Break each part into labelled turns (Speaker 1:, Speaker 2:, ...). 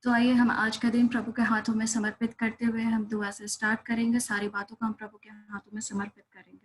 Speaker 1: तो आइए हम आज का दिन प्रभु के हाथों में समर्पित करते हुए हम दुआ से स्टार्ट करेंगे। सारी बातों को हम प्रभु के हाथों में समर्पित करेंगे।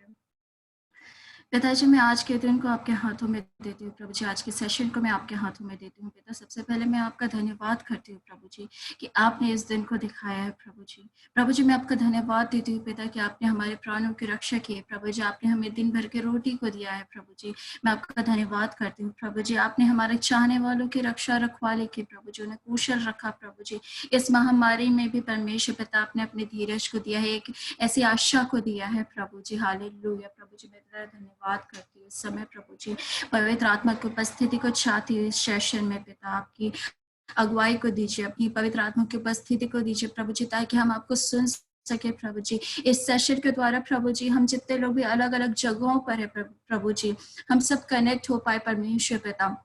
Speaker 1: पिताजी, मैं आज के दिन को आपके हाथों में देती हूँ प्रभु जी। आज के सेशन को मैं आपके हाथों में देती हूँ पिता। सबसे पहले मैं आपका धन्यवाद करती हूँ प्रभु जी कि आपने इस दिन को दिखाया है प्रभु जी। प्रभु जी, मैं आपका धन्यवाद देती हूँ पिता कि आपने हमारे प्राणों की रक्षा की है प्रभु जी। आपने हमें दिन भर के रोटी को दिया है प्रभु जी। मैं आपका धन्यवाद करती हूँ प्रभु जी। आपने हमारे चाहने वालों की रक्षा रखवाले की प्रभु जी, उन्हें कुशल रखा प्रभु जी। इस महामारी में भी परमेश्वर पिता आपने अपने धीरज को दिया है, एक ऐसी आशा को दिया है प्रभु जी। हालेलुया प्रभु जी, मैं तेरा धन्यवाद करती हूँ इस समय प्रभु जी। पवित्र आत्मा की उपस्थिति को चाहती हूँ इस सेशन में पिता। आपकी अगुवाई को दीजिए, अपनी पवित्र आत्मा की उपस्थिति को दीजिए प्रभु जी, ताकि हम आपको सुन सके प्रभु जी। इस सेशन के द्वारा प्रभु जी हम जितने लोग भी अलग अलग जगहों पर है प्रभु जी, हम सब कनेक्ट हो पाए परमेश्वर पिता,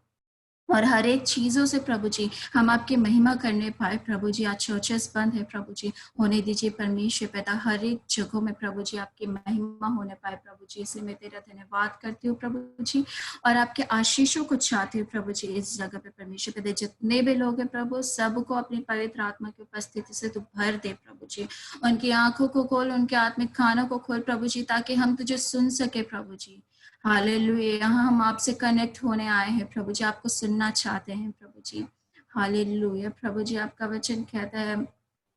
Speaker 1: और हर एक चीजों से प्रभु जी हम आपकी महिमा करने पाए प्रभु जी। आज चर्चेस बंद है प्रभु जी, होने दीजिए परमेश्वर पिता। हर एक जगहों में प्रभु जी आपकी महिमा होने पाए प्रभु जी। इसलिए मैं तेरा धन्यवाद करती हूँ प्रभु जी, और आपके आशीषों को चाहती हूँ प्रभु जी इस जगह पे परमेश्वर पिता। जितने भी लोग हैं प्रभु, सबको अपनी पवित्र आत्मा की उपस्थिति से तू भर दे प्रभु जी। उनकी आंखों को खोल, उनके आत्मिक कानों को खोल प्रभु जी, ताकि हम तुझे सुन सके प्रभु जी। हालेलुया, यहाँ हम आपसे कनेक्ट होने आए हैं प्रभु जी, आपको सुनना चाहते हैं प्रभु जी। हालेलुया प्रभु जी, आपका वचन कहता है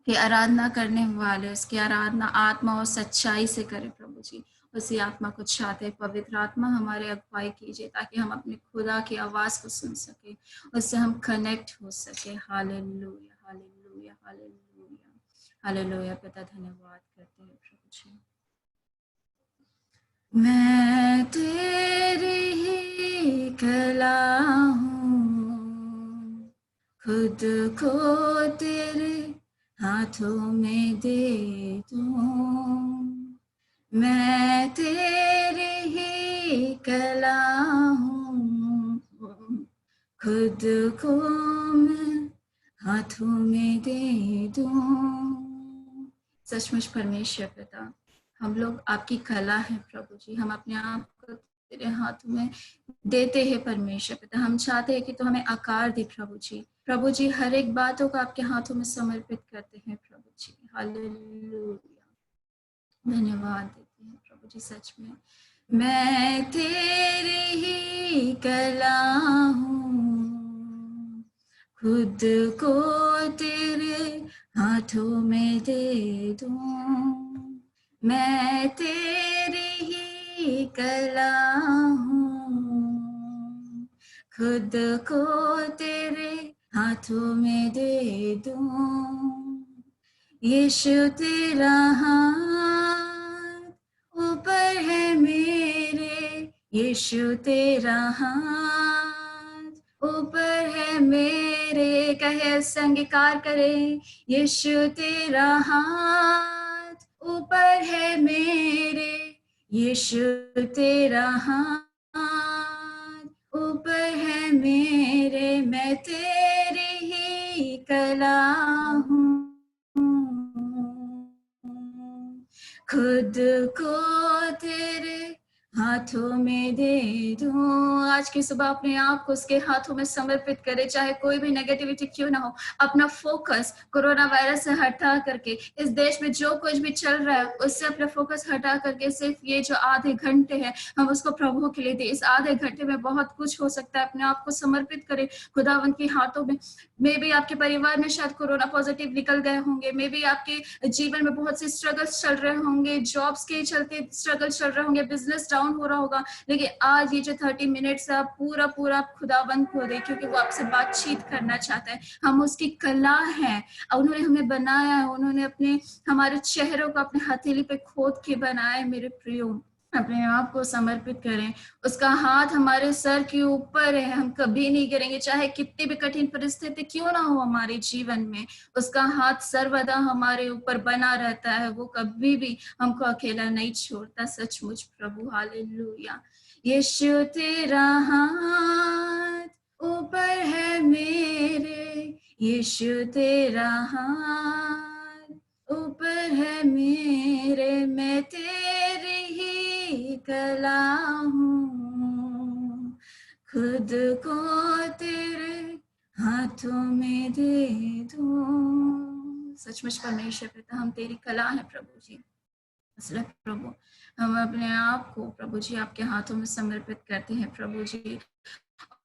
Speaker 1: कि आराधना करने वाले उसकी आराधना आत्मा और सच्चाई से करे प्रभु जी। उसी आत्मा को चाहते हैं। पवित्र आत्मा हमारे अगुवाई कीजिए, ताकि हम अपने खुदा की आवाज को सुन सके, उससे हम कनेक्ट हो सके। हालेलुया हालेलुया हालेलुया हालेलुया पिता, धन्यवाद करते हैं प्रभु जी। मैं तेरी ही कला हूँ, खुद को तेरे हाथों में दे दूँ। मैं तेरी ही कला हूँ, खुद को मैं हाथों में दे दूँ। सचमुच परमेश्वर पिता, हम लोग आपकी कला है प्रभु जी। हम अपने आप को तेरे हाथों में देते हैं परमेश्वर पिता। हम चाहते हैं कि तो हमें आकार दे प्रभु जी। प्रभु जी, हर एक बातों को आपके हाथों में समर्पित करते हैं प्रभु जी। हालेलुया, धन्यवाद देते हैं प्रभु जी। सच में मैं तेरी ही कला हूँ, खुद को तेरे हाथों में दे दूँ। मैं तेरी ही कला हूँ, खुद को तेरे हाथों में दे दूँ। यीशु तेरा हाथ ऊपर है मेरे, यीशु तेरा हाथ ऊपर है मेरे। कहे संगीकार करे, यीशु तेरा हाथ ऊपर है मेरे, यीशु तेरा हाथ ऊपर है मेरे। मैं तेरी ही कला हूँ, खुद को तेरे हाथों में दे दूं। आज की सुबह अपने आप को उसके हाथों में समर्पित करे, चाहे कोई भी नेगेटिविटी क्यों ना हो। अपना फोकस कोरोना वायरस से हटा करके, इस देश में जो कुछ भी चल रहा है उससे अपना फोकस हटा करके सिर्फ ये जो आधे घंटे हैं हम उसको प्रभु के लिए दे। इस आधे घंटे में बहुत कुछ हो सकता है। अपने आप को समर्पित करें खुदावंत के हाथों में। मे भी आपके परिवार में शायद कोरोना पॉजिटिव निकल गए होंगे, मे भी आपके जीवन में बहुत से स्ट्रगल्स चल रहे होंगे, जॉब्स के चलते स्ट्रगल चल रहे होंगे, बिजनेस डाउन हो रहा होगा। लेकिन आज ये जो 30 मिनट्स आप पूरा खुदाबंद को दे, क्योंकि वो आपसे बातचीत करना चाहता है। हम उसकी कला है, उन्होंने हमें बनाया है, उन्होंने अपने हमारे चेहरों को अपने हथेली पे खोद के बनाया है। मेरे प्रियो, अपने आप को समर्पित करें। उसका हाथ हमारे सर के ऊपर है, हम कभी नहीं गिरेंगे, चाहे कितनी भी कठिन परिस्थिति क्यों ना हो हमारे जीवन में। उसका हाथ सर्वदा हमारे ऊपर बना रहता है, वो कभी भी हमको अकेला नहीं छोड़ता। सचमुच प्रभु, हालेलुया। यीशु तेरा हाथ ऊपर है मेरे, यीशु तेरा हाथ ऊपर है मेरे। मैं तेरी ही कला हूँ, खुद को तेरे हाथों में दे दूं। सचमुच परमेश्वर पिता, हम तेरी कला है प्रभु जी, इसलिए प्रभु हम अपने आप को प्रभु जी आपके हाथों में समर्पित करते हैं प्रभु जी,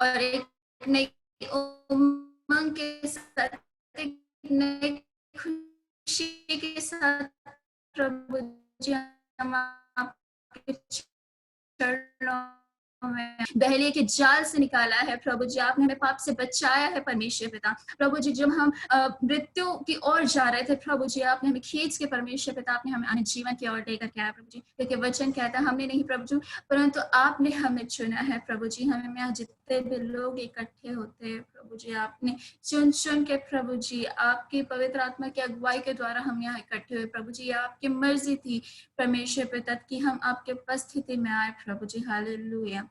Speaker 1: और एक नई उमंग के साथ, एक नई खुशी के साथ प्रभु जी हम आपके चरणों में बहलिए के जाल से निकाला है प्रभु जी। आपने हमें पाप से बचाया है परमेश्वर पिता। प्रभु जी जब हम मृत्यु की ओर जा रहे थे प्रभु जी, आपने हमें खींच के परमेश्वर पिता आपने हमें आने जीवन की ओर लेकर के आया प्रभु जी, क्योंकि वचन कहता है हमने नहीं प्रभु जी, परंतु आपने हमें चुना है प्रभु जी। हमें यहाँ जितने भी लोग इकट्ठे होते हैं प्रभु जी, आपने चुन चुन के प्रभु जी आपकी पवित्र आत्मा की अगुवाई के द्वारा हम यहाँ इकट्ठे हुए प्रभु जी। आपकी मर्जी थी परमेश्वर पिता कि हम आपके उपस्थिति में आए प्रभु जी। हालेलुया।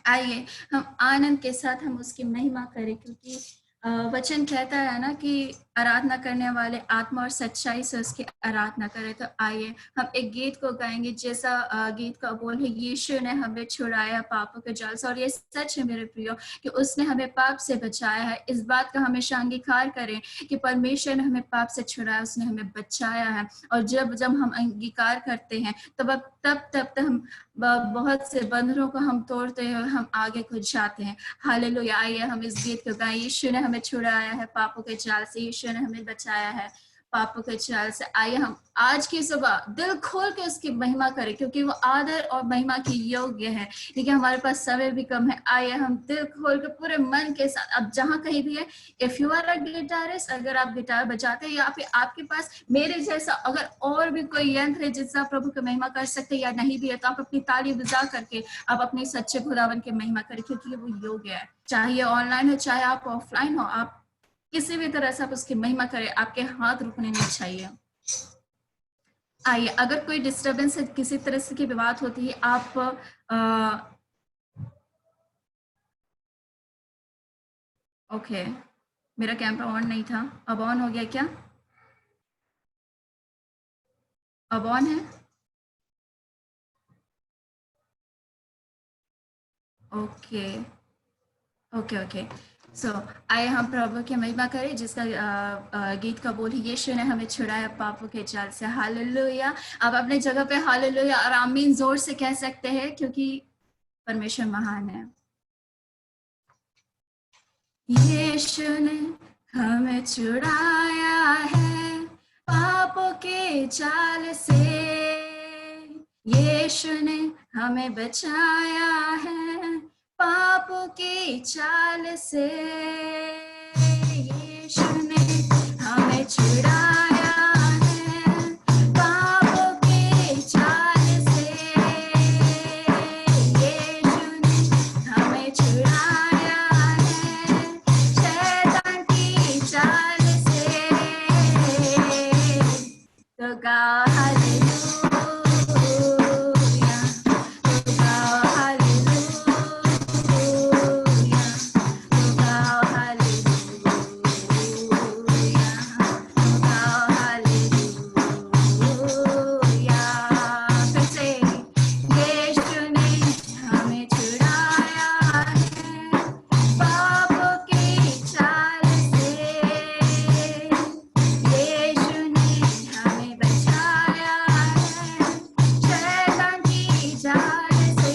Speaker 1: आइए हम आनंद के साथ हम उसकी महिमा करें, क्योंकि वचन कहता है ना कि आराधना करने वाले आत्मा और सच्चाई से उसकी आराधना करें। तो आइए हम एक गीत को गाएंगे, जैसा गीत का बोल है, यीशु ने हमें छुड़ाया पापों के जाल से। और ये सच है मेरे प्रियो कि उसने हमें पाप से बचाया है। इस बात का हमेशा अंगीकार करें कि परमेश्वर ने हमें पाप से छुड़ाया, उसने हमें बचाया है। और जब जब हम अंगीकार करते हैं तब हम बहुत से बंधनों को हम तोड़ते हैं और हम आगे को जाते हैं। हालेलुया। आइए हम इस गीत को गाएं। यीशु ने हमें छुड़ाया है पापों के जाल से, यीशु ने हमें बचाया है पापों के जाल से। आइए हम आज की सुबह दिल खोल के उसकी महिमा करें, क्योंकि वो आदर और महिमा की योग्य है, क्योंकि हमारे पास समय भी कम है। आइए हम दिल खोल के पूरे मन के साथ, अब जहां कहीं भी है, if you are a guitarist, अगर आप गिटार बजाते हैं, या फिर आपके पास मेरे जैसा अगर और भी कोई यंत्र है जिससे आप प्रभु की महिमा कर सकते हैं, या नहीं भी है, तो आप अपनी ताली बजा करके आप अपने सच्चे खुदावन की महिमा करें, क्योंकि वो योग्य है। चाहे ऑनलाइन हो चाहे आप ऑफलाइन हो, आप किसी भी तरह से आप उसकी महिमा करें, आपके हाथ रुकने नहीं चाहिए। आइए, अगर कोई डिस्टरबेंस है, किसी तरह से की विवाद होती है, आप ओके, मेरा कैमरा ऑन नहीं था, अब ऑन हो गया क्या? अब ऑन है? Okay okay okay. सो आइए हम प्रभु की महिमा करें, जिसका गीत का बोल है, यीशु ने हमें छुड़ाया पापों के जाल से। हालेलुया। आप अपने जगह पे हालेलुया और आमीन जोर से कह सकते हैं, क्योंकि परमेश्वर महान है। यीशु ने हमें छुड़ाया है पापों के जाल से, यीशु ने हमें बचाया है पापों के जाल से, यीशु ने हमें छुड़ाया है पापों के जाल से, यीशु ने हमें छुड़ाया है शैतान की चाल से। तो गाओ हालेलुया, तो गाओ हालेलुया, तो गाओ हालेलुया, तो गाओ हालेलुया। फिर से, यीशु ने हमें छुड़ाया है पापों की चाल से, यीशु ने हमें बचाया है शैतान की जाल से।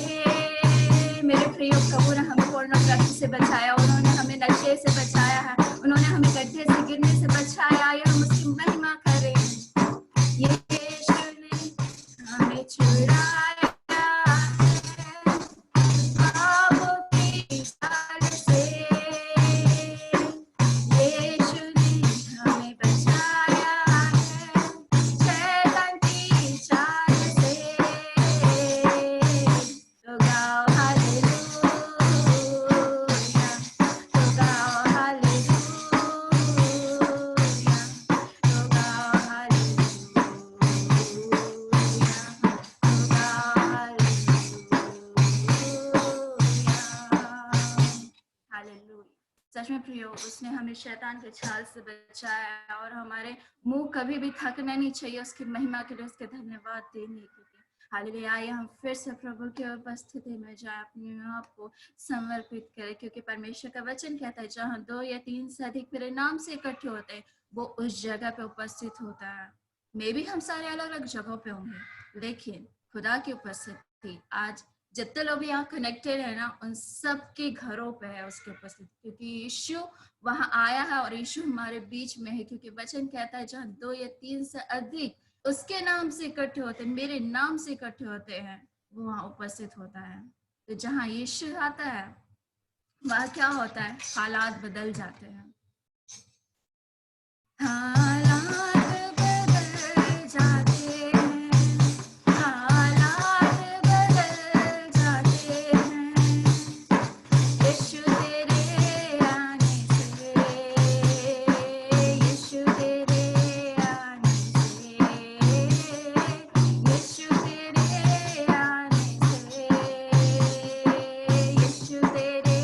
Speaker 1: मेरे प्रियो प्रभु ने हमें पोर्नोग्राफी से बचाया, उन्होंने हमें नशे से बचाया है, उन्होंने हमें गड्ढे से गिरने से बचाया। या हम उसकी महिमा करें। यीशु ने हमें छुड़ाया है पापों की जाल से, यीशु ने हमें बचाया है शैतान की चाल से। तो गाओ हालेलुया, तो गाओ हालेलुया, तो गाओ हालेलुया, तो गाओ हालेलुया। सच में प्रियो, उसने हमें शैतान के छाल से बचाया, और हमारे मुंह कभी भी थकना नहीं चाहिए उसकी महिमा के लिए, उसके धन्यवाद देने के लिए। हालेलुया। आइए हम फिर से प्रभु की उपस्थिति में जाए, अपने आप को समर्पित करें, क्योंकि परमेश्वर का वचन कहता है जहाँ 2 या 3 से अधिक मेरे नाम से इकट्ठे होते हैं वो उस जगह पे उपस्थित होता है। मे भी हम सारे अलग अलग जगहों पे होंगे, लेकिन खुदा की उपस्थिति आज जितने लोग यहाँ कनेक्टेड है ना, उन सब के घरों पे है उसकी उपस्थिति, क्योंकि यीशु वहां आया है और यीशु हमारे बीच में है। क्योंकि वचन कहता है जहाँ 2 या 3 से अधिक उसके नाम से इकट्ठे होते हैं, मेरे नाम से इकट्ठे होते हैं, वो वहां उपस्थित होता है। तो जहाँ यीशु आता है वहां क्या होता है, हालात बदल जाते हैं। हालात बदल जाते हैं, हालात बदल जाते हैं, यीशु तेरे आने से, यीशु तेरे आने से, यीशु तेरे आने से, यीशु तेरे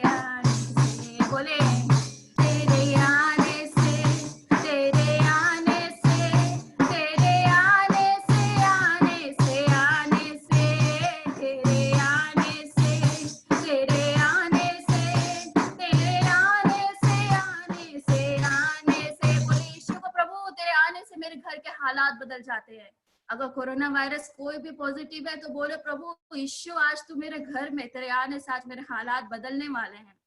Speaker 1: आने से, बोले तेरे आने से, तेरे आने से, तेरे आने से, आने से, आने से, तेरे आने से, तेरे आने से, तेरे आने से, आने से, आने से, बोले यीशु को प्रभु तेरे आने से मेरे घर के हालात बदल जाते हैं। अगर कोरोना वायरस कोई भी पॉजिटिव है तो बोले प्रभु यीशु आज तू मेरे घर में, तेरे आने से आज मेरे हालात बदलने वाले हैं।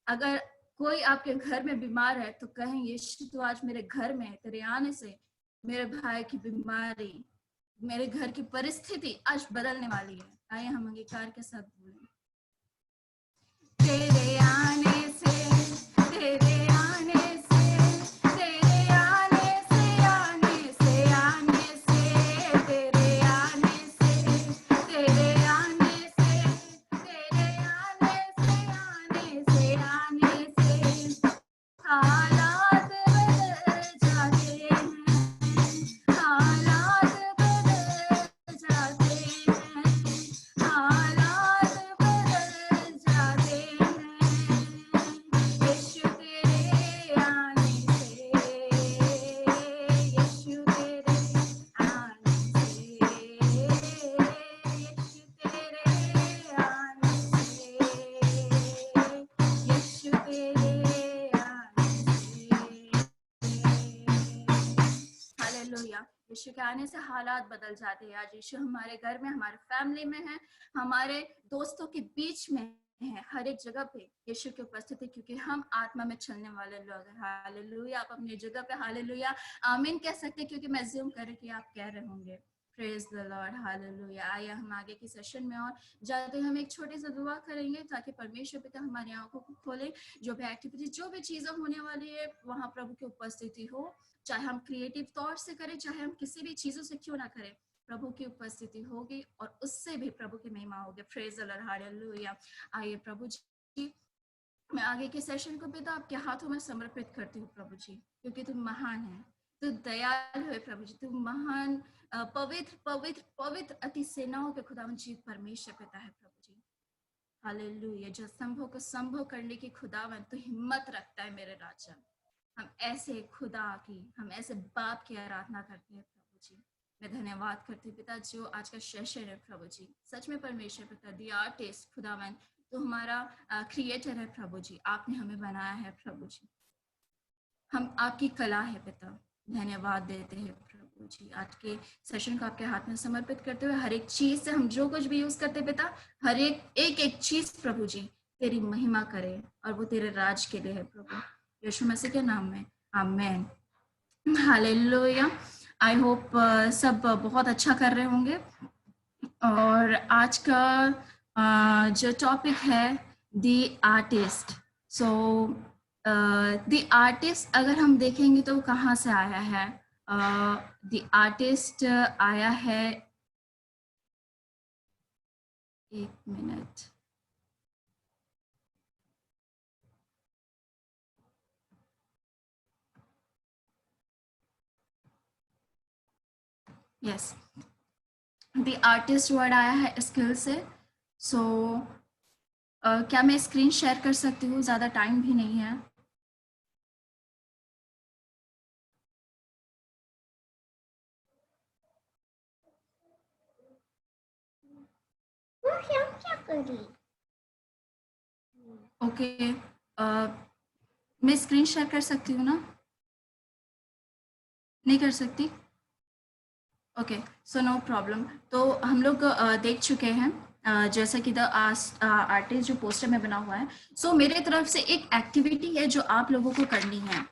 Speaker 1: अगर कोई आपके घर में बीमार है तो कहें यीशु तू आज मेरे घर में, तेरे आने से मेरे भाई की बीमारी, मेरे घर की परिस्थिति आज बदलने वाली है। आइए हम अंगीकार के साथ बोलें, तेरे आने से, तेरे आने से, तेरे आने से, आने से, आने से, तेरे आने से, तेरे आने से, तेरे आने से, आने से, आने से, हालात बदल जाते हैं, हालात बदल जाते हैं, हालात बदल जाते हैं, यीशु तेरे आने से, यीशु तेरे आने से, यीशु तेरे आने से, यीशु तेरे आने से। हालेलुया। यीशु के आने से हालात बदल जाते हैं। आज यीशु हमारे घर में, हमारे फैमिली में है, हमारे दोस्तों के बीच में है, हर एक जगह पे यीशु की उपस्थिति, क्योंकि हम आत्मा में चलने वाले लोग हैं। हालेलुया। आप अपनी जगह पे हालेलुया आमीन कह सकते हैं, क्योंकि मैं ज़ूम कर कि आप कह रहे होंगे। Praise the Lord. हालेलुया। आइए हम आगे की सेशन में और जाते हम एक छोटी सी दुआ करेंगे ताकि परमेश्वर पिता हमारी आंखों को खोले। जो भी एक्टिविटी, जो भी चीजें होने वाली है वहां प्रभु की उपस्थिति हो, चाहे हम क्रिएटिव तौर से करें, चाहे हम किसी भी चीजों से क्यों ना करें, प्रभु की उपस्थिति होगी और उससे भी प्रभु की महिमा होगी। Praise the Lord. हालेलुया। आइए प्रभु जी, मैं आगे के सेशन को पिता आपके हाथों में समर्पित करती हूँ प्रभु जी, क्योंकि तुम महान है, तू दयालु है प्रभु जी, तुम महान पवित्र पवित्र पवित्र अति सेनाओं के खुदावन जी परमेश्वर पिता है प्रभु जी। हालेलुया। जो संभव को संभव करने की खुदावन तो हिम्मत रखता है मेरे राजा। हम ऐसे खुदा की, हम ऐसे बाप की आराधना करते हैं प्रभु जी। मैं धन्यवाद करती हूँ पिता जो आज का सेशन है प्रभु जी, सच में परमेश्वर पिता दी आर्टिस्ट खुदावन तो हमारा क्रिएटर है प्रभु जी, आपने हमें बनाया है प्रभु जी, हम आपकी कला है पिता। धन्यवाद देते हैं प्रभु जी। आज के सेशन को आपके हाथ में समर्पित करते हुए हर एक चीज से हम जो कुछ भी यूज करते पिता, हर एक चीज प्रभु जी तेरी महिमा करे और वो तेरे राज के लिए है प्रभु, यीशु मसीह के नाम में आमेन। हालेलुया। आई होप सब बहुत अच्छा कर रहे होंगे। और आज का जो टॉपिक है the artist. So the artist अगर हम देखेंगे तो कहाँ से आया है, द आर्टिस्ट आया है, एक minute, yes, the artist word आया है स्किल से। सो क्या मैं स्क्रीन शेयर कर सकती हूँ? ज़्यादा टाइम भी नहीं है।
Speaker 2: करी।
Speaker 1: ओके, मैं स्क्रीन शेयर कर सकती हूँ ना? नहीं कर सकती? Okay, so no problem. तो हम लोग देख चुके हैं जैसा कि द आर्टिस्ट जो पोस्टर में बना हुआ है। सो मेरे तरफ से एक एक्टिविटी है जो आप लोगों को करनी है।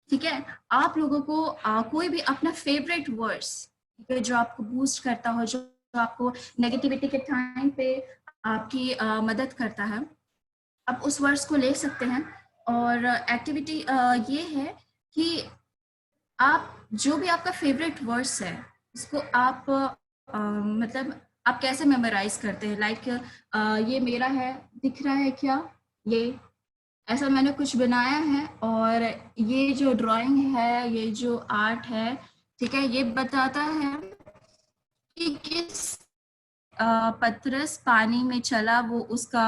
Speaker 1: ठीक है, आप लोगों को कोई भी अपना फेवरेट वर्ड्स, ठीक है, जो आपको बूस्ट करता हो, जो आपको नेगेटिविटी के टाइम पे आपकी मदद करता है, आप उस वर्ड्स को ले सकते हैं। और एक्टिविटी ये है कि आप जो भी आपका फेवरेट वर्ड्स है उसको आप मतलब आप कैसे मेमोराइज करते हैं। लाइक ये मेरा है, दिख रहा है क्या? ये ऐसा मैंने कुछ बनाया है, और ये जो ड्राइंग है, ये जो आर्ट है, ठीक है, ये बताता है कि किस पतरस पानी में चला, वो उसका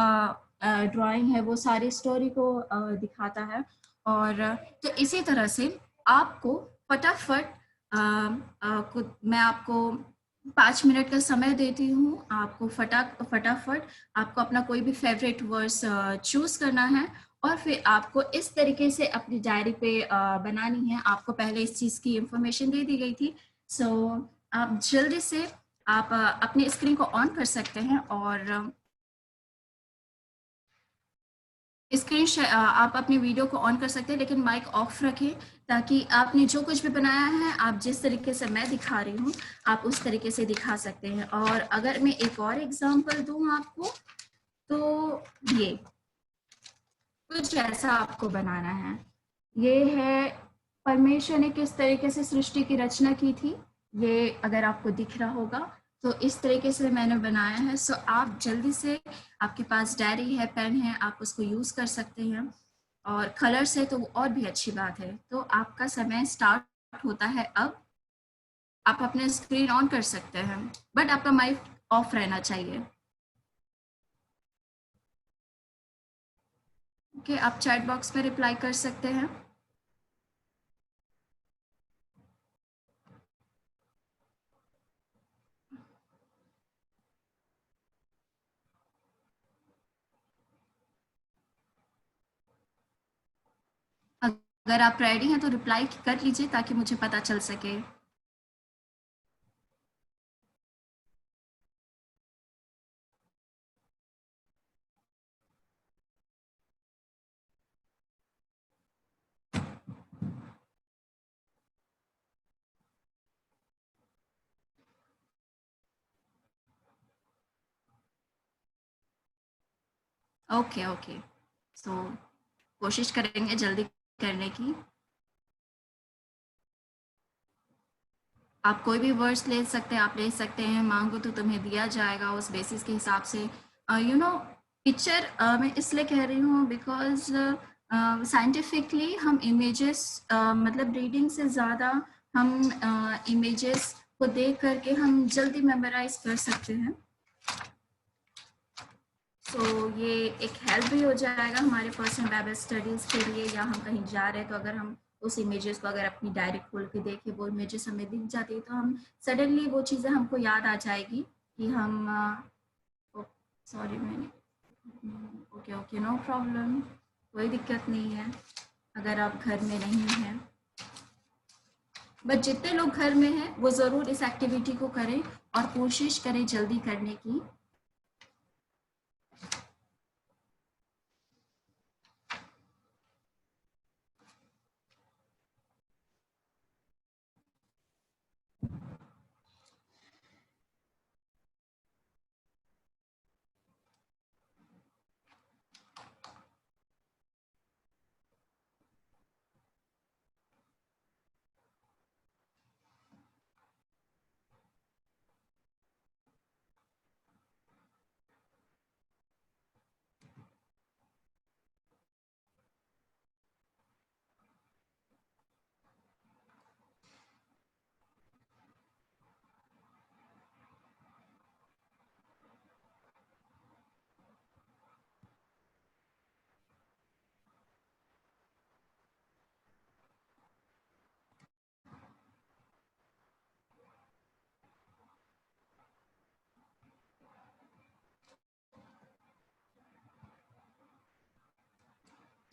Speaker 1: ड्राइंग है, वो सारी स्टोरी को दिखाता है। और तो इसी तरह से आपको फटाफट मैं आपको 5 मिनट का समय देती हूँ। आपको फटाफट आपको अपना कोई भी फेवरेट वर्स चूज करना है, और फिर आपको इस तरीके से अपनी डायरी पे बनानी है। आपको पहले इस चीज़ की इंफॉर्मेशन दे दी गई थी। सो आप जल्दी से आप अपने स्क्रीन को ऑन कर सकते हैं, और आप अपनी वीडियो को ऑन कर सकते हैं, लेकिन माइक ऑफ रखें, ताकि आपने जो कुछ भी बनाया है, आप जिस तरीके से मैं दिखा रही हूँ, आप उस तरीके से दिखा सकते हैं। और अगर मैं एक और एग्जांपल दूं आपको, तो ये कुछ ऐसा आपको बनाना है। ये है, परमेश्वर ने किस तरीके से सृष्टि की रचना की थी, ये अगर आपको दिख रहा होगा, तो इस तरीके से मैंने बनाया है। सो आप जल्दी से, आपके पास डायरी है, पेन है, आप उसको यूज कर सकते हैं। और कलर्स है तो वो और भी अच्छी बात है। तो आपका समय स्टार्ट होता है अब। आप अपने स्क्रीन ऑन कर सकते हैं, बट आपका माइक ऑफ रहना चाहिए। ओके, आप चैट बॉक्स में रिप्लाई कर सकते हैं। अगर आप रेडी हैं तो रिप्लाई कर लीजिए, ताकि मुझे पता चल सके। ओके ओके, सो कोशिश करेंगे जल्दी करने की। आप कोई भी वर्ड्स ले सकते हैं, आप ले सकते हैं, मांगो तो तुम्हें दिया जाएगा, उस बेसिस के हिसाब से। यू नो, पिक्चर मैं इसलिए कह रही हूँ बिकॉज साइंटिफिकली हम इमेजेस, मतलब रीडिंग से ज़्यादा हम इमेजेस को देख करके हम जल्दी मेमोराइज कर सकते हैं। तो ये एक हेल्प भी हो जाएगा हमारे पर्सनल बाइबल स्टडीज़ के लिए, या हम कहीं जा रहे हैं तो अगर हम उस इमेजेस को अगर अपनी डायरी खोल के देखें, वो इमेजेस हमें दिख जाती है, तो हम सडनली वो चीज़ें हमको याद आ जाएगी कि हम सॉरी मैंने, ओके ओके, नो प्रॉब्लम, कोई दिक्कत नहीं है अगर आप घर में नहीं हैं। बट जितने लोग घर में हैं वो ज़रूर इस एक्टिविटी को करें, और कोशिश करें जल्दी करने की।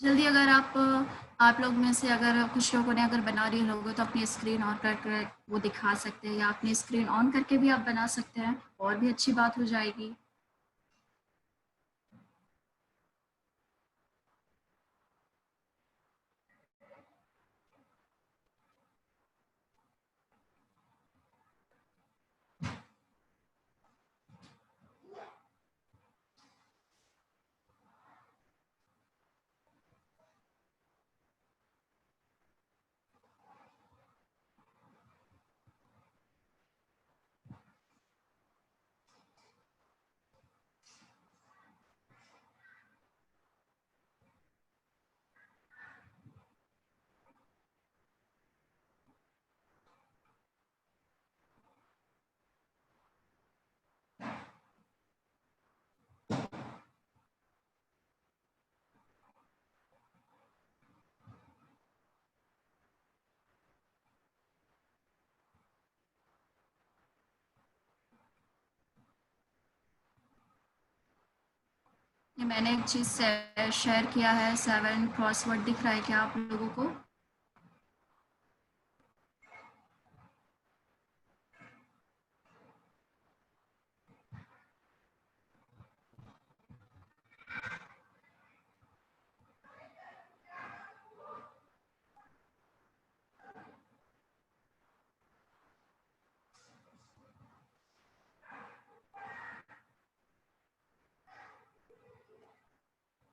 Speaker 1: जल्दी अगर आप लोग में से अगर कुछ लोगों ने अगर बना रही लोगे तो अपनी स्क्रीन ऑन करके वो दिखा सकते हैं, या अपनी स्क्रीन ऑन करके भी आप बना सकते हैं, और भी अच्छी बात हो जाएगी। ये मैंने एक चीज़ शेयर किया है, 7 क्रॉसवर्ड दिख रहा है क्या आप लोगों को?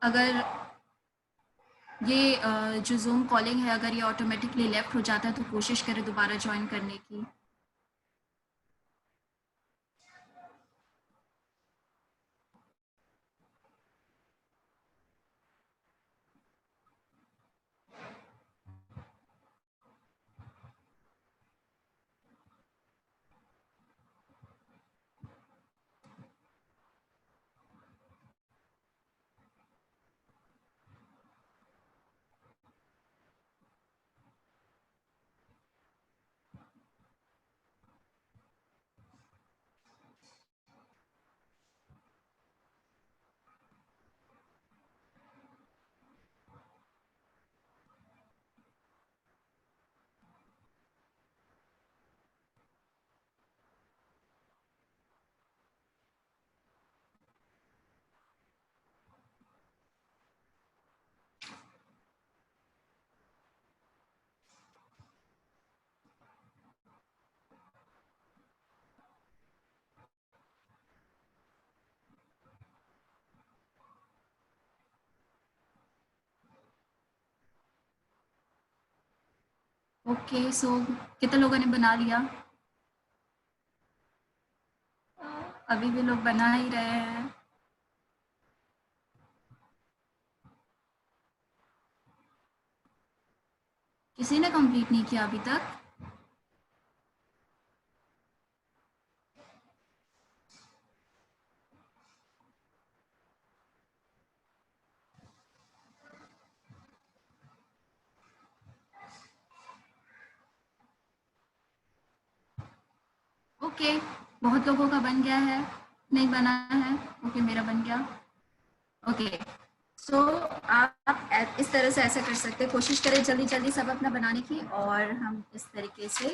Speaker 1: अगर ये जो जूम कॉलिंग है, अगर ये ऑटोमेटिकली लेफ्ट हो जाता है तो कोशिश करें दोबारा ज्वाइन करने की। ओके, सो कितने लोगों ने बना लिया? अभी भी लोग बना ही रहे हैं। किसी ने कंप्लीट नहीं किया अभी तक? ओके, बहुत लोगों का बन गया है। नहीं बना है? ओके, मेरा बन गया। ओके, सो आप इस तरह से ऐसा कर सकते हैं, कोशिश करें जल्दी जल्दी सब अपना बनाने की, और हम इस तरीके से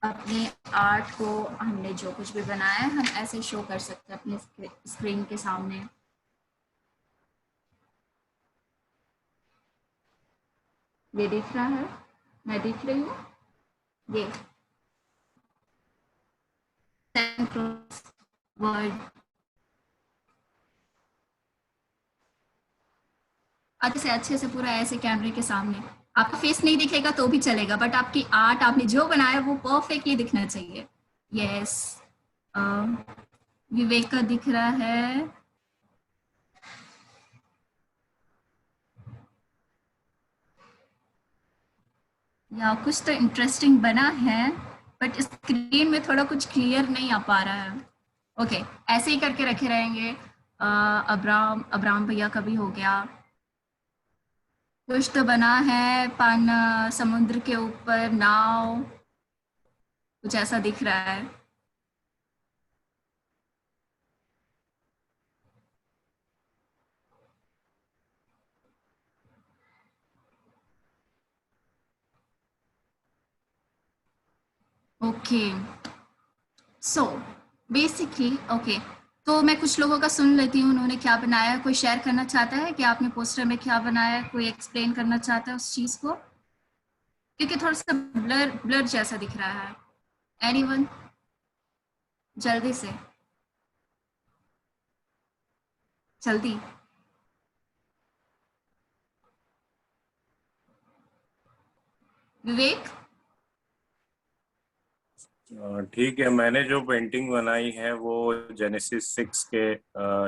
Speaker 1: अपने आर्ट को, हमने जो कुछ भी बनाया है हम ऐसे शो कर सकते हैं अपने स्क्रीन के सामने। ये दिख रहा है? मैं दिख रही हूँ? ये वर्ड अच्छे से पूरा ऐसे कैमरे के सामने, आपका फेस नहीं दिखेगा तो भी चलेगा, बट आपकी आर्ट, आपने जो बनाया वो परफेक्टली दिखना चाहिए। यस, विवेक का दिख रहा है। या कुछ तो इंटरेस्टिंग बना है, बट स्क्रीन में थोड़ा कुछ क्लियर नहीं आ पा रहा है। ओके, ऐसे ही करके रखे रहेंगे। अब्राम अब्राम भैया का भी हो गया। कुछ तो बना है, समुद्र के ऊपर नाव, कुछ ऐसा दिख रहा है। ओके, सो बेसिकली ओके, तो मैं कुछ लोगों का सुन लेती हूँ उन्होंने क्या बनाया। कोई शेयर करना चाहता है कि आपने पोस्टर में क्या बनाया है? कोई एक्सप्लेन करना चाहता है उस चीज को, क्योंकि थोड़ा सा ब्लर ब्लर जैसा दिख रहा है। एनीवन, जल्दी से, जल्दी। विवेक।
Speaker 2: ठीक है, मैंने जो पेंटिंग बनाई है वो जेनेसिस 6 के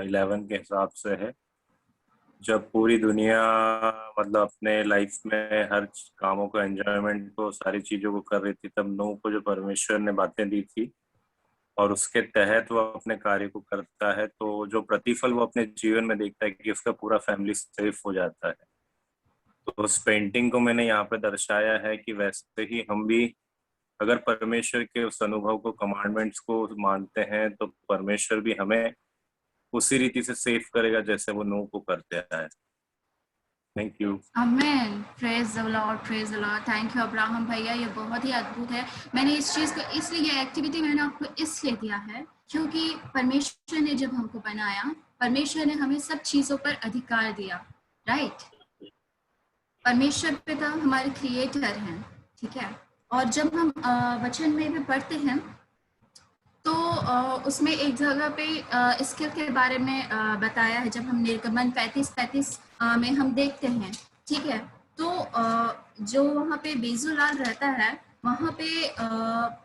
Speaker 2: 11 के हिसाब से है। जब पूरी दुनिया मतलब अपने लाइफ में हर कामों को, एंजॉयमेंट को, सारी चीजों को कर रही थी, तब नूह को जो परमेश्वर ने बातें दी थी और उसके तहत वो अपने कार्य को करता है, तो जो प्रतिफल वो अपने जीवन में देखता है कि उसका पूरा फैमिली सेफ हो जाता है। तो उस पेंटिंग को मैंने यहाँ पे दर्शाया है कि वैसे ही हम भी अगर परमेश्वर के उस अनुभव को, कमांडमेंट्स को मानते हैं, तो परमेश्वर भी हमें उसी रीति से सेफ करेगा जैसे वो नूह को करते आए। Thank you.
Speaker 1: Amen, praise the Lord, praise the Lord. Thank you Abraham भैया, ये बहुत ही अद्भुत है। मैंने इस चीज़ को इसलिए, ये एक्टिविटी मैंने आपको इसलिए दिया है क्योंकि परमेश्वर ने जब हमको बनाया, परमेश्वर ने हमें सब चीज़ों पर अधिकार दिया, राइट। परमेश्वर पिता हमारे क्रिएटर हैं, ठीक है। और जब हम वचन में भी पढ़ते हैं तो उसमें एक जगह पे स्किल के बारे में बताया है। जब हम निर्गमन 35 में हम देखते हैं, ठीक है, तो जो वहाँ पे बेजुलाल रहता है, वहाँ पे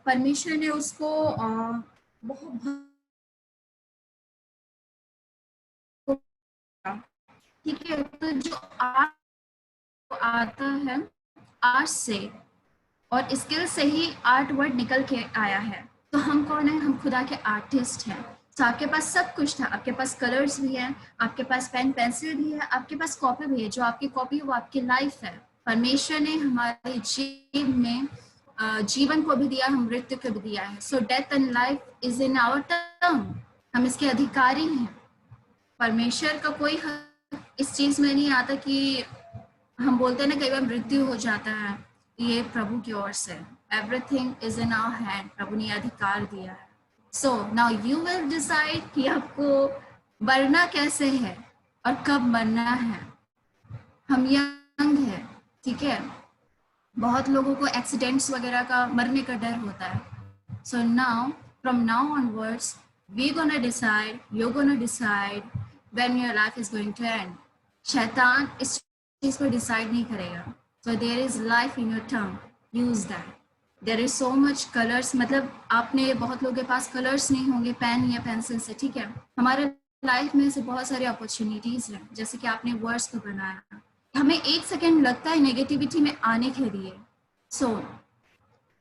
Speaker 1: परमेश्वर ने उसको बहुत, ठीक है। तो जो आता है आर्ट से और स्किल से ही आर्ट वर्ड निकल के आया है। तो हम कौन है? हम खुदा के आर्टिस्ट हैं। तो आपके पास सब कुछ था, आपके पास कलर्स भी हैं, आपके पास पेन पेंसिल भी है, आपके पास कॉपी भी है। जो आपकी कॉपी है वो आपकी लाइफ है। परमेश्वर ने हमारे जीवन में जीवन को भी दिया, हम मृत्यु को भी दिया है। So death and life is in our tongue, हम इसके अधिकारी हैं। परमेश्वर का कोई हक इस चीज में नहीं आता कि हम बोलते हैं ना कई बार मृत्यु हो जाता है, ये प्रभु की ओर से। Everything is in our hand, प्रभु ने अधिकार दिया है। So now you will decide कि आपको मरना कैसे है और कब मरना है। हम यंग है, ठीक है। बहुत लोगों को एक्सीडेंट्स वगैरह का, मरने का डर होता है। So now from now onwards we gonna decide, you gonna decide when your life is going to end. शैतान इस चीज को डिसाइड नहीं करेगा। So there is life in your tongue, use that. There is so much colours, मतलब आपने, बहुत लोगों के पास कलर्स नहीं होंगे पेन या पेंसिल से, ठीक है। हमारे लाइफ में से बहुत सारी अपॉर्चुनिटीज हैं, जैसे कि आपने वर्ड्स को बनाया, हमें 1 सेकेंड लगता है नेगेटिविटी में आने के लिए। सो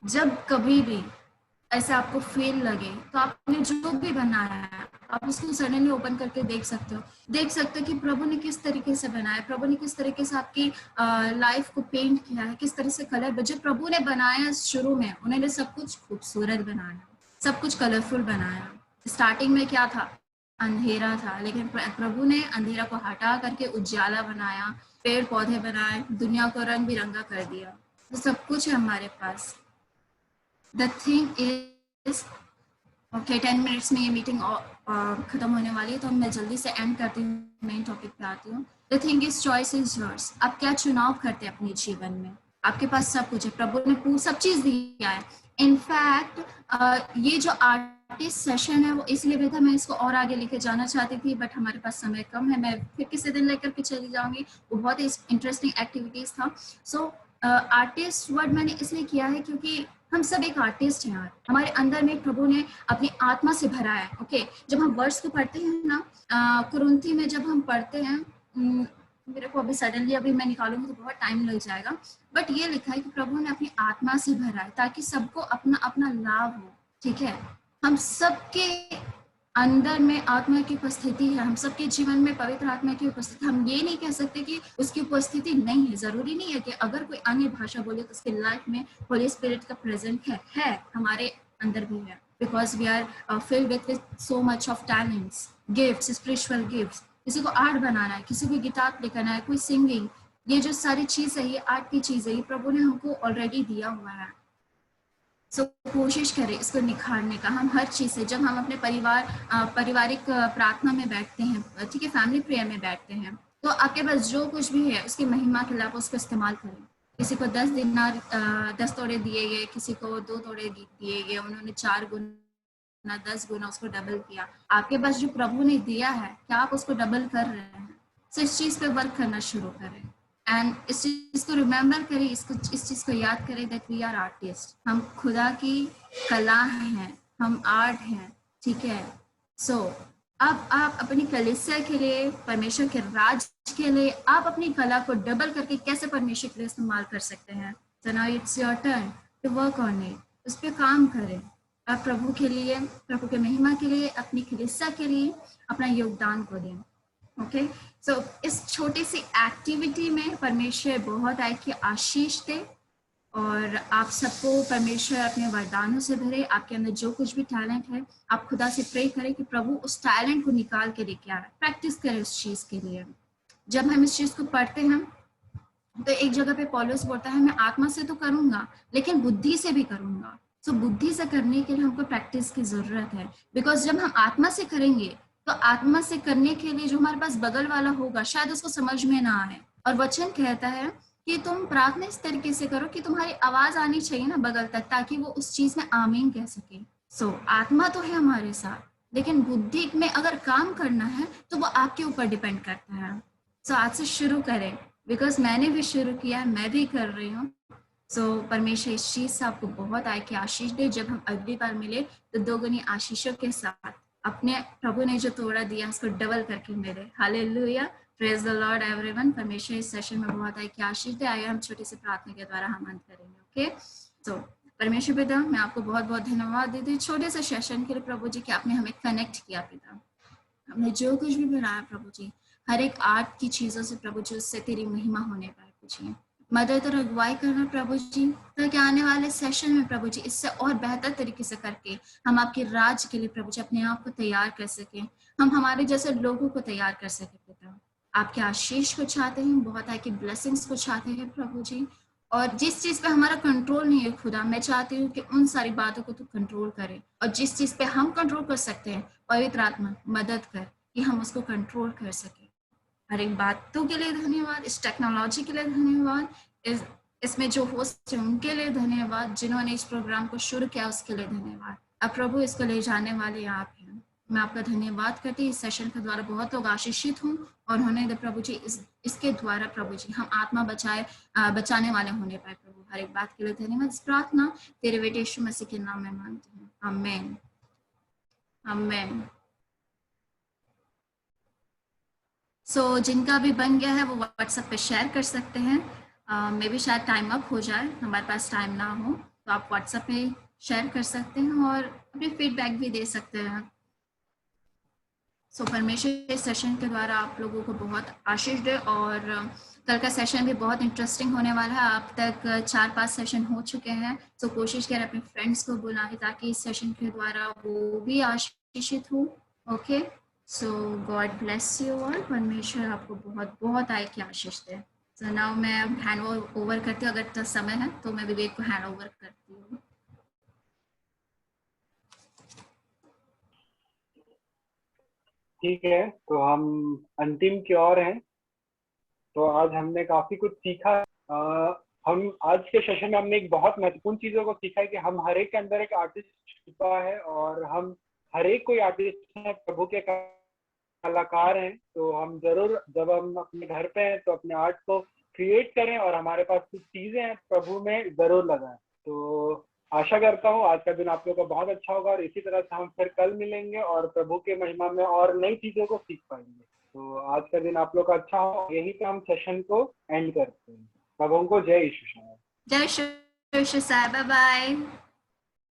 Speaker 1: जब कभी भी ऐसा आपको फील लगे तो आपने जो भी बनाया है आप उसको सडनली ओपन करके देख सकते हो। देख सकते हो कि प्रभु ने किस तरीके से बनाया, प्रभु ने किस तरीके से आपकी लाइफ को पेंट किया है, किस तरह से कलर। जब प्रभु ने बनाया शुरू में, उन्होंने सब कुछ खूबसूरत बनाया, सब कुछ कलरफुल बनाया। स्टार्टिंग में क्या था? अंधेरा था, लेकिन प्रभु ने अंधेरा को हटा करके उजाला बनाया, पेड़ पौधे बनाए, दुनिया को रंग बिरंगा कर दिया। तो सब कुछ है हमारे पास। The thing is, okay 10 minutes में ये मीटिंग खत्म होने वाली है, तो मैं जल्दी से एंड करती हूँ, मेन टॉपिक पे आती हूँ। The thing is choice is yours. आप क्या चुनाव करते हैं अपने जीवन में? आपके पास सब कुछ है, प्रभु ने पूरी सब चीज दिया है। इनफैक्ट ये जो आर्टिस्ट सेशन है वो इसलिए भी था, मैं इसको और आगे लेके जाना चाहती थी, बट हमारे पास समय कम है। मैं फिर किसी दिन लेकर के चली जाऊंगी, वो बहुत ही इंटरेस्टिंग एक्टिविटीज था। सो आर्टिस्ट वर्ड मैंने इसलिए किया है क्योंकि हम सब एक आर्टिस्ट हैं यार। हमारे अंदर में प्रभु ने अपनी आत्मा से भरा है। ओके, जब हम वर्ड्स को पढ़ते हैं ना, कुरुंथी में जब हम पढ़ते हैं, मेरे को अभी सडनली अभी मैं निकालूंगी तो बहुत टाइम लग जाएगा, बट ये लिखा है कि प्रभु ने अपनी आत्मा से भरा है ताकि सबको अपना अपना लाभ हो, ठीक है। हम सबके अंदर में आत्मा की उपस्थिति है, हम सबके जीवन में पवित्र आत्मा की उपस्थिति। हम ये नहीं कह सकते कि उसकी उपस्थिति नहीं है। जरूरी नहीं है कि अगर कोई अन्य भाषा बोले तो उसके लाइफ में होली स्पिरिट का प्रेजेंट है, हमारे अंदर भी है, because we are filled with so much of talents, gifts, spiritual gifts. किसी को आर्ट बनाना है, किसी को गिटार प्ले करना है, कोई सिंगिंग, ये जो सारी चीज है ये आर्ट की चीज है, ये प्रभु ने हमको ऑलरेडी दिया हुआ है। सो कोशिश करें इसको निखारने का। हम हर चीज़ से, जब हम अपने पारिवारिक प्रार्थना में बैठते हैं, ठीक है, फैमिली प्रेयर में बैठते हैं, तो आपके पास जो कुछ भी है उसकी महिमा के लिए आप उसको इस्तेमाल करें। किसी को 10 दिनार 10 तोड़े दिए गए, किसी को 2 तोड़े दिए गए, उन्होंने 4 गुना 10 गुना उसको डबल किया। आपके पास जो प्रभु ने दिया है, क्या आप उसको डबल कर रहे हैं? सो इस चीज़ पे वर्क करना शुरू करें एंड इस चीज़ को रिमेम्बर करें, इस चीज़ को याद करें दैट वी आर आर्टिस्ट। हम खुदा की कला हैं, हम आर्ट हैं, ठीक है। सो अब आप अपनी कलीसिया के लिए, परमेश्वर के राज के लिए, आप अपनी कला को डबल करके कैसे परमेश्वर के लिए इस्तेमाल कर सकते हैं। So now it's your turn to work on it. उस पर काम करें। आप प्रभु के लिए, प्रभु के महिमा के लिए, अपनी कलीसिया के लिए अपना योगदान को दें। ओके, सो इस छोटी सी एक्टिविटी में परमेश्वर बहुत आए कि आशीष दे और आप सबको परमेश्वर अपने वरदानों से भरे। आपके अंदर जो कुछ भी टैलेंट है, आप खुदा से प्रे करें कि प्रभु उस टैलेंट को निकाल के लेके आए। प्रैक्टिस करें उस चीज़ के लिए। जब हम इस चीज़ को पढ़ते हैं तो एक जगह पे पौलुस बोलता है, मैं आत्मा से तो करूंगा लेकिन बुद्धि से भी करूंगा। सो बुद्धि से करने के लिए हमको प्रैक्टिस की जरूरत है, बिकॉज जब हम आत्मा से करेंगे तो आत्मा से करने के लिए जो हमारे पास बगल वाला होगा शायद उसको समझ में ना आए। और वचन कहता है कि तुम प्रार्थना इस तरीके से करो कि तुम्हारी आवाज आनी चाहिए ना बगल तक, ताकि वो उस चीज में आमीन कह सके। सो आत्मा तो है हमारे साथ, लेकिन बुद्धि में अगर काम करना है तो वो आपके ऊपर डिपेंड करता है। सो आज से शुरू करें, बिकॉज मैंने भी शुरू किया, मैं भी कर रही हूँ। सो परमेश्वर इस चीज से आपको बहुत आए कि आशीष दे। जब हम अगली बार मिले तो 2 गुनी आशीषों के साथ अपने प्रभु ने जो तोड़ा दिया उसको डबल करके मिले। Hallelujah, praise the Lord everyone. परमेश्वर इस सेशन में बहुत आए कि आशीष दे। आइए हम छोटी सी प्रार्थना के द्वारा हम अंत करेंगे। ओके, सो परमेश्वर पिता, मैं आपको बहुत बहुत धन्यवाद देती हूँ छोटे से सेशन के लिए प्रभु जी कि आपने हमें कनेक्ट किया। पिता, हमने जो कुछ भी बनाया प्रभु जी, हर एक आर्ट की चीजों से प्रभु जी, उससे तेरी महिमा होने पाए प्रभु जी। मदद और अगुवाई करना प्रभु जी, ताकि आने वाले सेशन में प्रभु जी इससे और बेहतर तरीके से करके हम आपके राज के लिए प्रभु जी अपने आप को तैयार कर सकें, हम हमारे जैसे लोगों को तैयार कर सके। पिता, आपके आशीष को चाहते हैं, बहुत है कि ब्लेसिंग्स को चाहते हैं प्रभु जी। और जिस चीज पे हमारा कंट्रोल नहीं है खुदा, मैं चाहती हूँ कि उन सारी बातों को तू कंट्रोल करे, और जिस चीज पे हम कंट्रोल कर सकते हैं, पवित्र आत्मा मदद कर कि हम उसको कंट्रोल कर सके। हर एक बातों के लिए धन्यवाद, इस टेक्नोलॉजी के लिए धन्यवाद, इसमें जो होस्ट है उनके लिए धन्यवाद, जिन्होंने इस प्रोग्राम को शुरू किया उसके लिए धन्यवाद। अब प्रभु इसको ले जाने वाले आप हैं। मैं आपका धन्यवाद करती हूँ। इस सेशन के द्वारा बहुत लोग आशीषित हों और होने दे प्रभु जी। इसके द्वारा प्रभु जी हम आत्मा बचाने वाले होने पाए प्रभु। हर एक बात के लिए धन्यवाद। इस प्रार्थना तेरे बेटे यीशु मसीह के नाम में मांगती हूँ, आमीन आमीन। सो जिनका भी बन गया है वो व्हाट्सएप पे शेयर कर सकते हैं। मे भी शायद टाइम अप हो जाए, हमारे पास टाइम ना हो, तो आप व्हाट्सएप पे शेयर कर सकते हैं और अपने फीडबैक भी दे सकते हैं। सो परमेश्वर इस सेशन के द्वारा आप लोगों को बहुत आशीष दे। और कल का सेशन भी बहुत इंटरेस्टिंग होने वाला है। अब तक 4-5 सेशन हो चुके हैं। सो कोशिश करें अपने फ्रेंड्स को बुलाएं ताकि इस सेशन के द्वारा वो भी आशीषित हो। Okay, so God bless you all. परमेश्वर आपको बहुत बहुत आए कि आशीष दे। सो नाउ मैं हैंड ओवर करती हूँ, अगर समय है तो मैं विवेक को हैंड ओवर करती हूँ।
Speaker 3: ठीक है, तो हम अंतिम की ओर हैं। तो आज हमने काफी कुछ सीखा। हम आज के सेशन में हमने एक बहुत महत्वपूर्ण चीजों को सीखा है कि हम हर एक के अंदर एक आर्टिस्ट छुपा है और हम हर एक कोई आर्टिस्ट है, प्रभु के कलाकार हैं। तो हम जरूर जब हम अपने घर पे हैं तो अपने आर्ट को क्रिएट करें और हमारे पास कुछ चीजें हैं प्रभु में जरूर लगाएं। तो आशा करता हूँ आज का दिन आप लोगों का बहुत अच्छा होगा और इसी तरह से हम फिर कल मिलेंगे और प्रभु के महिमा में और नई चीजों को सीख पाएंगे। तो आज का दिन आप लोग का अच्छा हो। यहीं पे हम सेशन को एंड करते हैं। प्रभु को जय यीशु।
Speaker 1: जय श्री कृष्ण। Bye bye.